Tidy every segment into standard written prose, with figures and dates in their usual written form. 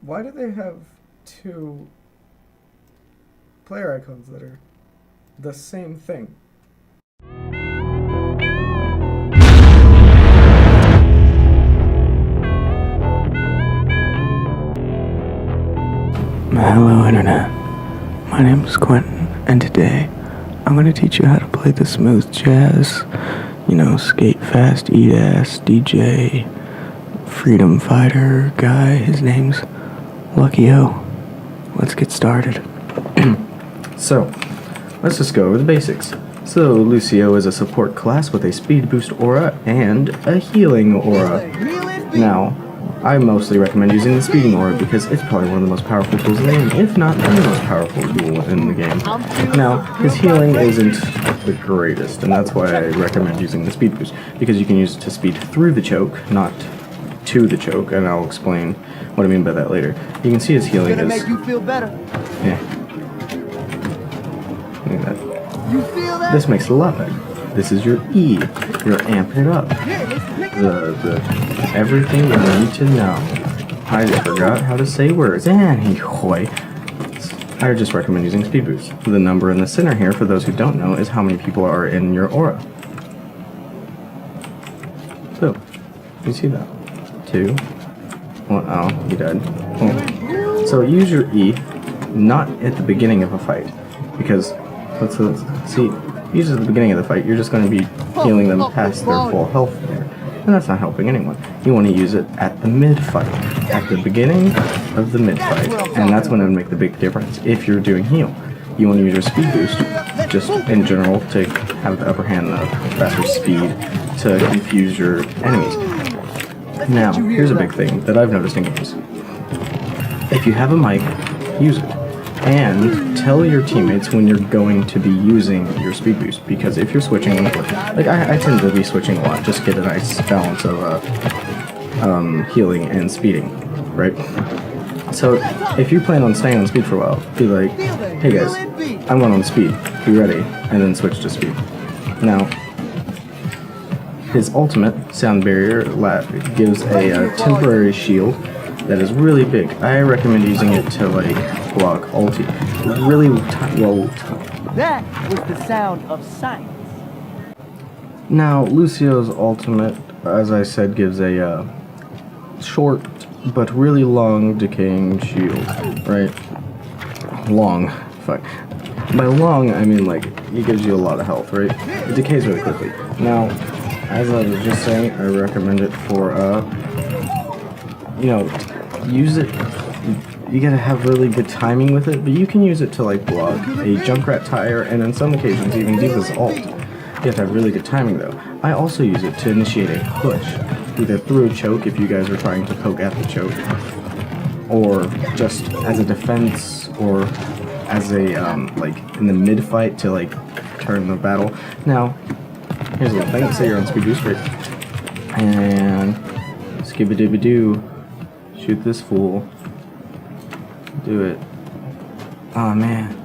Why do they have two player icons that are the same thing? Hello Internet, my name is Quentin, and today I'm going to teach you how to play the smooth jazz, skate fast, eat ass, DJ, freedom fighter guy. His name's Lucio. Let's get started. So, let's just go over the basics. So, Lucio is a support class with a speed boost aura and a healing aura. Now, I mostly recommend using the speeding aura because it's probably one of the most powerful tools in the game, if not the most powerful tool in the game. Now, his healing isn't the greatest, and that's why I recommend using the speed boost, because you can use it to speed through the choke, not to the choke, and I'll explain what I mean by that later. You can see his healing is... make you feel better. Yeah. Look at that. You feel that? This makes it a lot better. This is your E. You're amping it up. The everything you need to know. I forgot how to say words. Anyway, I just recommend using speed boost. The number in the center here, for those who don't know, is how many people are in your aura. So, you see that? 2. 1. Oh, he died. Oh. So use your E, not at the beginning of a fight, because let's see. Use it at the beginning of the fight. You're just going to be healing them past their full health there. And that's not helping anyone. You want to use it at the mid-fight, at the beginning of the mid-fight, and that's when it would make the big difference. If you're doing heal, you want to use your speed boost, just in general, to have the upper hand, the faster speed, to confuse your enemies. Now, here's a big thing that I've noticed in games. If you have a mic, use it. And tell your teammates when you're going to be using your speed boost, because if you're switching, like I tend to be switching a lot, just to get a nice balance of healing and speeding, right? So if you plan on staying on speed for a while, be like, hey guys, I'm going on speed, be ready, and then switch to speed. Now, his ultimate, Sound Barrier, gives a temporary shield that is really big. I recommend using it to block ulti. Really well timed. That was the sound of science. Now, Lucio's ultimate, as I said, gives a short but really long decaying shield, right? Long. Fuck. By long, I mean it gives you a lot of health, right? It decays really quickly. Now, as I was just saying, I recommend it for use it. You gotta have really good timing with it, but you can use it to block a Junkrat tire, and on some occasions even D.Va's ult. You have to have really good timing though. I also use it to initiate a push, either through a choke if you guys are trying to poke at the choke, or just as a defense, or as a in the mid fight to turn the battle. Now, here's a little thing. Say you're on speed boost, right? And skibba-dibba-doo. Shoot this fool. Do it. Oh man.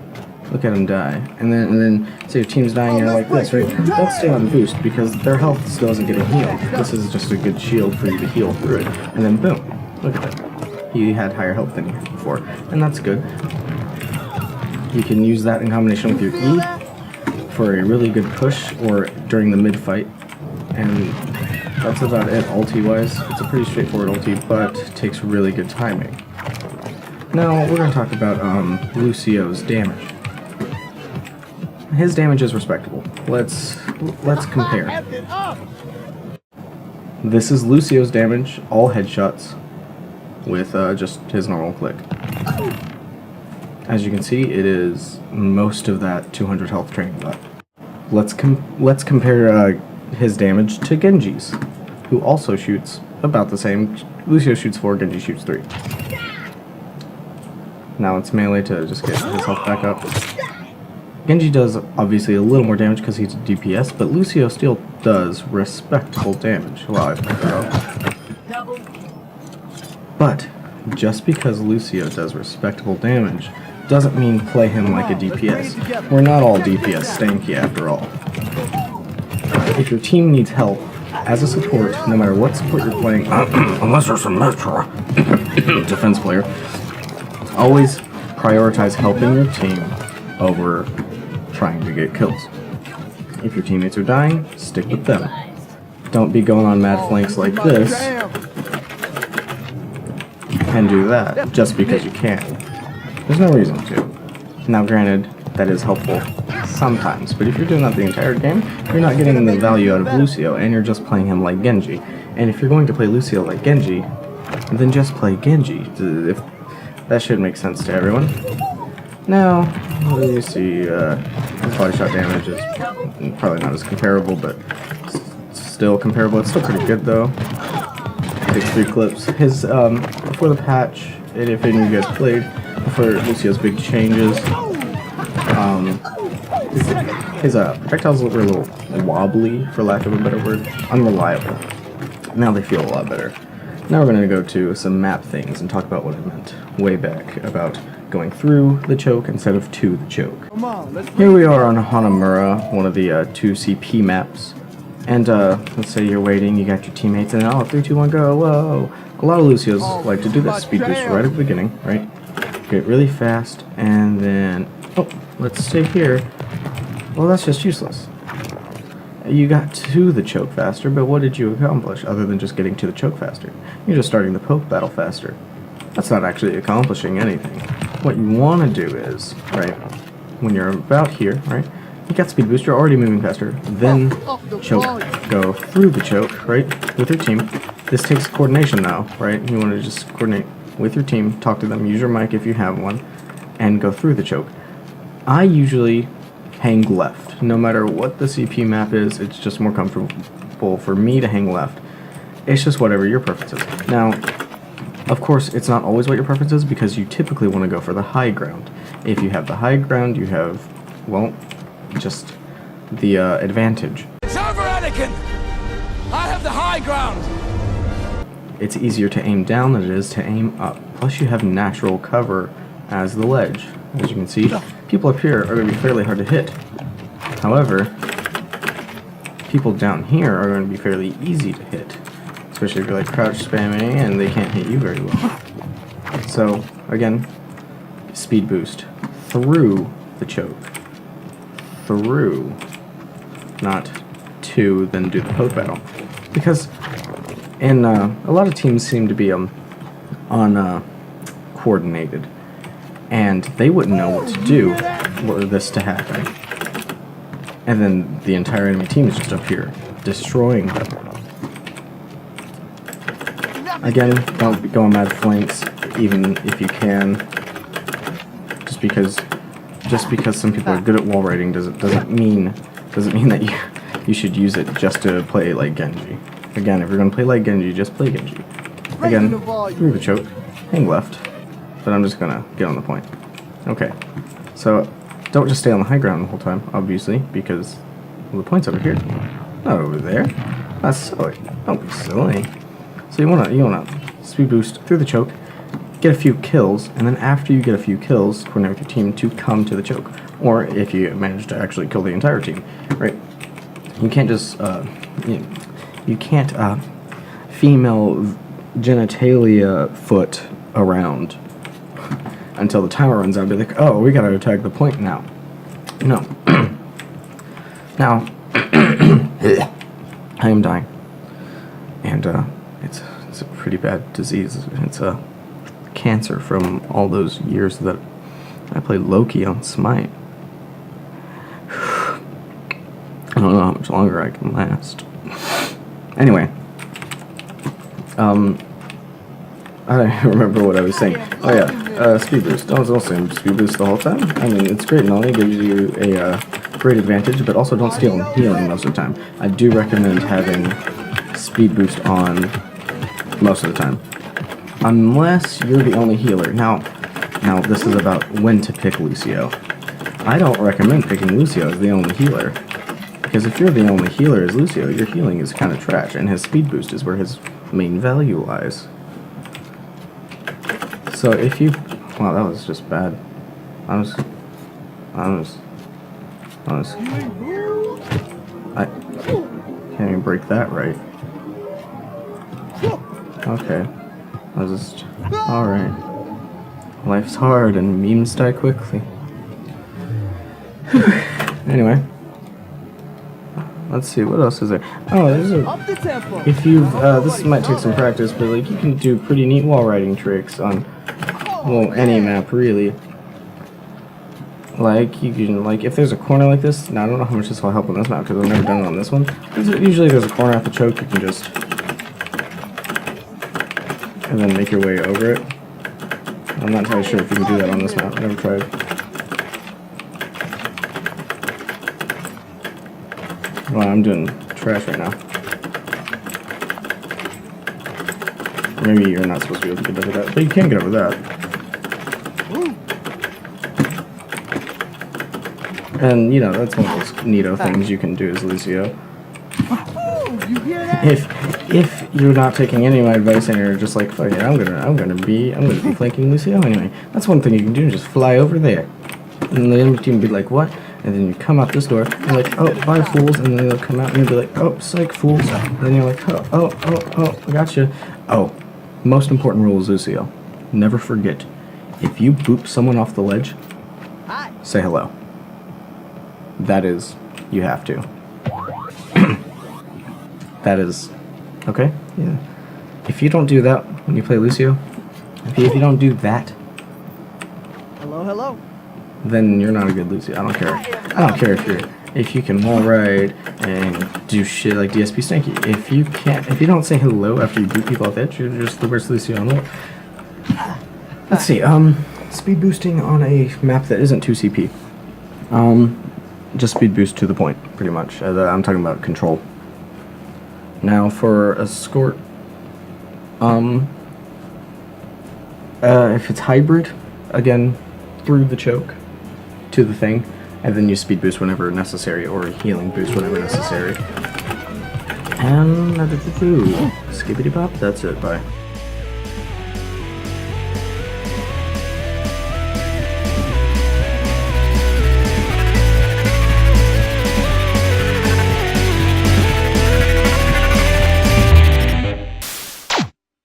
Look at him die. And then say your team's dying, you're like this, right? Don't stay on boost because their health still isn't getting healed. This is just a good shield for you to heal through it. And then boom. Look at that. He had higher health than you had before. And that's good. You can use that in combination with your E for a really good push or during the mid fight. And that's about it ulti-wise. It's a pretty straightforward ulti, but takes really good timing. Now, we're going to talk about Lucio's damage. His damage is respectable. Let's compare. This is Lucio's damage, all headshots, with just his normal click. As you can see, it is most of that 200 health training buff. Let's compare his damage to Genji's, who also shoots about the same. Lucio shoots 4, Genji shoots 3. Now it's melee to just get his health back up. Genji does obviously a little more damage because he's a DPS, but Lucio still does respectable damage. Well, but just because Lucio does respectable damage doesn't mean play him like a DPS. We're not all DPS stanky after all. If your team needs help, as a support, no matter what support you're playing, unless there's some Metro, defense player, always prioritize helping your team over trying to get kills. If your teammates are dying, stick with them. Don't be going on mad flanks like this and do that just because you can. There's no reason to. Now granted, that is helpful sometimes, but if you're doing that the entire game, you're not getting the value out of Lucio, and you're just playing him like Genji. And if you're going to play Lucio like Genji, then just play Genji. If that should make sense to everyone. Now, you see, his body shot damage is probably not as comparable, but still comparable. It's still pretty good though. Takes 3 clips. His before the patch, if any of you guys played, before Lucio's big changes, his projectiles were a little wobbly, for lack of a better word, unreliable. Now they feel a lot better. Now we're going to go to some map things and talk about what I meant way back about going through the choke instead of to the choke. Here we are on Hanamura, one of the 2 CP maps. And let's say you're waiting, you got your teammates, and 3, 2, 1, go, whoa. A lot of Lucios like to do this speed boost right at the beginning, right? Get really fast, and then, oh, let's stay here. Well, that's just useless. You got to the choke faster, but what did you accomplish other than just getting to the choke faster? You're just starting the poke battle faster. That's not actually accomplishing anything. What you want to do is, right, when you're about here, right, you got speed boost, you're already moving faster, then choke, go through the choke, right, with your team. This takes coordination now, right? You want to just coordinate with your team, talk to them, use your mic if you have one, and go through the choke. I usually hang left. No matter what the CP map is, it's just more comfortable for me to hang left. It's just whatever your preference is. Now, of course, it's not always what your preference is because you typically want to go for the high ground. If you have the high ground, you have, well, just the advantage. It's over, Anakin! I have the high ground! It's easier to aim down than it is to aim up. Plus you have natural cover as the ledge. As you can see, people up here are going to be fairly hard to hit. However, people down here are going to be fairly easy to hit. Especially if you're like crouch spamming and they can't hit you very well. So, again, speed boost through the choke. Through, not to, then do the poke battle. Because in a lot of teams seem to be coordinated, and they wouldn't know what to do were this to happen. And then the entire enemy team is just up here, destroying them. Again, don't be going mad flanks, even if you can. Just because some people are good at wall raiding doesn't mean that you should use it just to play like Genji. Again, if you're gonna play like Genji, just play Genji. Again, through the choke, hang left, but I'm just gonna get on the point. Okay, so don't just stay on the high ground the whole time, obviously, because well, the point's over here, not over there. That's silly. Don't be silly. So you wanna speed boost through the choke, get a few kills, and then after you get a few kills, coordinate with your team to come to the choke. Or if you manage to actually kill the entire team, right? You can't just you can't female genitalia foot around until the timer runs out and be like, oh, we gotta attack the point now. No. Now, I am dying. And it's a pretty bad disease. It's a cancer from all those years that I played Loki on Smite. I don't know how much longer I can last. Anyway, I don't remember what I was saying. Oh yeah, speed boost. Don't say speed boost the whole time. I mean, it's great and all. It gives you a great advantage, but also don't steal healing most of the time. I do recommend having speed boost on most of the time, unless you're the only healer. Now this is about when to pick Lucio. I don't recommend picking Lucio as the only healer. Because if you're the only healer as Lucio, your healing is kind of trash, and his speed boost is where his main value lies. So if you... Wow, that was just bad. I can't even break that right. Okay. I was just... Alright. Life's hard and memes die quickly. Anyway. Let's see, what else is there? Oh, there's a... Up the tempo. If you've... this might take some practice, but like you can do pretty neat wall riding tricks on, well, any map, really. Like, you can, like, if there's a corner like this... Now, I don't know how much this will help on this map, because I've never done it on this one. Usually there's a corner at the choke, you can just... and then make your way over it. I'm not entirely sure if you can do that on this map. I've never tried. Well, I'm doing trash right now. Maybe you're not supposed to be able to get over that, but you can get over that. And, you know, that's one of those neato things you can do as Lucio. You hear that? If you're not taking any of my advice and you're just like, fuck it, I'm gonna be flanking Lucio anyway. That's one thing you can do, just fly over there. And the enemy team will be like, what? And then you come out this door, and you're like, oh, bye, fools. And then they'll come out, and you'll be like, oh, psych, fools. And then you're like, oh, I gotcha. Oh, most important rule is Lucio. Never forget, if you boop someone off the ledge, say hello. That is, you have to. That is, okay? Yeah. If you don't do that when you play Lucio, if you don't do that, Hello. then you're not a good Lucio. I don't care. I don't care if you can wall ride and do shit like DSP Stanky. If you don't say hello after you boot people off the edge, you're just the worst Lucio on the world. Let's see. Speed boosting on a map that isn't 2CP. Just speed boost to the point, pretty much. I'm talking about control. Now for escort, if it's hybrid, again, through the choke to the thing, and then you speed boost whenever necessary, or healing boost whenever necessary. And skippity pop, that's it, bye.